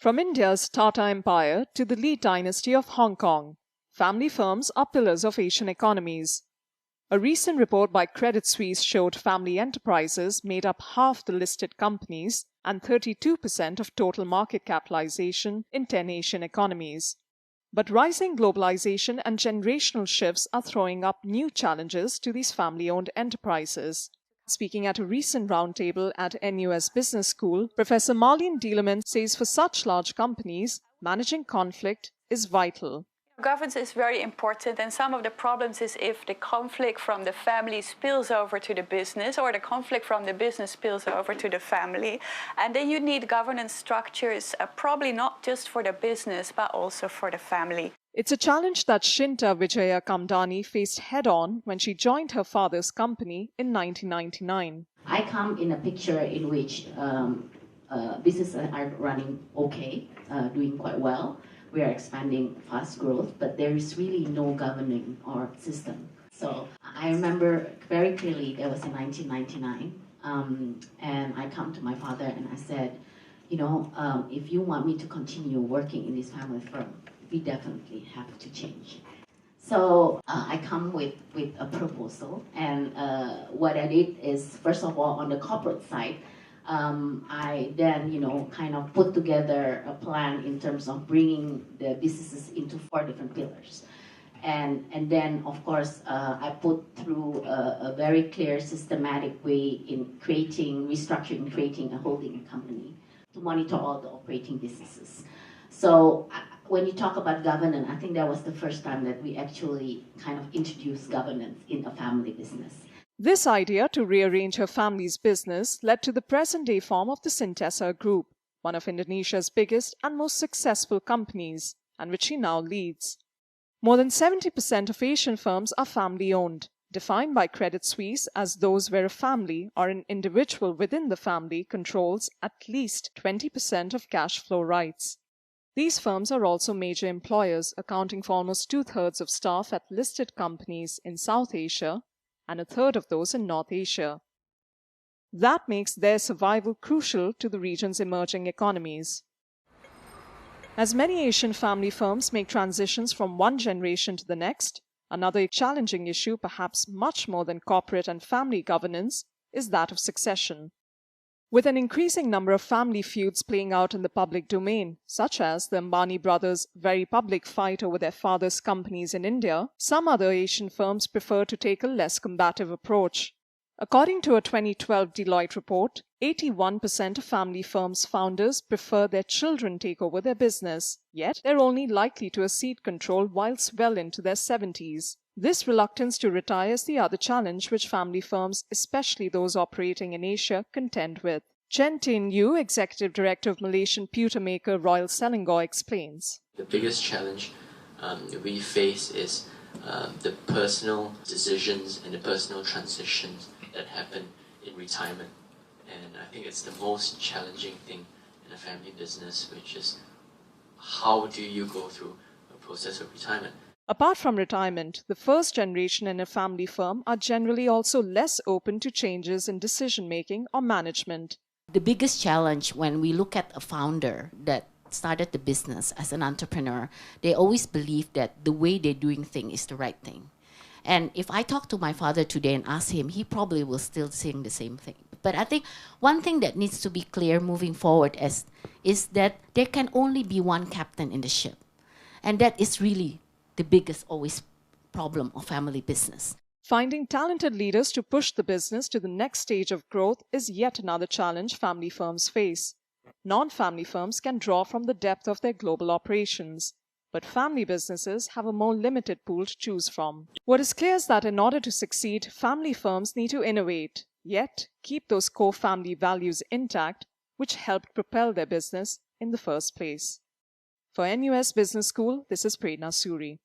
From India's Tata Empire to the Lee Dynasty of Hong Kong, family firms are pillars of Asian economies. A recent report by Credit Suisse showed family enterprises made up half the listed companies and 32% of total market capitalization in 10 Asian economies. But rising globalization and generational shifts are throwing up new challenges to these family-owned enterprises. Speaking at a recent roundtable at NUS Business School, Professor Marlene Dieleman says for such large companies, managing conflict is vital. Governance is very important, and some of the problems is if the conflict from the family spills over to the business, or the conflict from the business spills over to the family. And then you need governance structures, probably not just for the business, but also for the family. It's a challenge that Shinta Vijaya Kamdani faced head-on when she joined her father's company in 1999. I come in a picture in which businesses are running okay, doing quite well. We are expanding fast growth, but there is really no governing or system. So I remember very clearly that was in 1999, and I come to my father and I said, if you want me to continue working in this family firm, we definitely have to change. So I come with a proposal, and what I did is, first of all, on the corporate side, I then, kind of put together a plan in terms of bringing the businesses into 4 different pillars. And then, of course, I put through a very clear, systematic way in restructuring, creating a holding company to monitor all the operating businesses. So when you talk about governance, I think that was the first time that we actually kind of introduced governance in a family business. This idea to rearrange her family's business led to the present-day form of the Syntesa Group, one of Indonesia's biggest and most successful companies, and which she now leads. More than 70% of Asian firms are family-owned, defined by Credit Suisse as those where a family or an individual within the family controls at least 20% of cash flow rights. These firms are also major employers, accounting for almost 2/3 of staff at listed companies in South Asia, and 1/3 of those in North Asia. That makes their survival crucial to the region's emerging economies. As many Asian family firms make transitions from one generation to the next, another challenging issue, perhaps much more than corporate and family governance, is that of succession. With an increasing number of family feuds playing out in the public domain, such as the Ambani brothers' very public fight over their father's companies in India, some other Asian firms prefer to take a less combative approach. According to a 2012 Deloitte report, 81% of family firms' founders prefer their children take over their business, yet they're only likely to accede control whilst well into their 70s. This reluctance to retire is the other challenge which family firms, especially those operating in Asia, contend with. Chen Tin Yu, Executive Director of Malaysian pewter maker Royal Selangor, explains. The biggest challenge we face is the personal decisions and the personal transitions that happen in retirement. And I think it's the most challenging thing in a family business, which is how do you go through a process of retirement? Apart from retirement, the first generation in a family firm are generally also less open to changes in decision-making or management. The biggest challenge when we look at a founder that started the business as an entrepreneur, they always believe that the way they're doing things is the right thing. And if I talk to my father today and ask him, he probably will still saying the same thing. But I think one thing that needs to be clear moving forward is that there can only be one captain in the ship. And that is really the biggest always problem of family business. Finding talented leaders to push the business to the next stage of growth is yet another challenge family firms face. Non-family firms can draw from the depth of their global operations, but family businesses have a more limited pool to choose from. What is clear is that in order to succeed, family firms need to innovate, yet keep those core family values intact, which helped propel their business in the first place. For NUS Business School, this is Prerna Suri.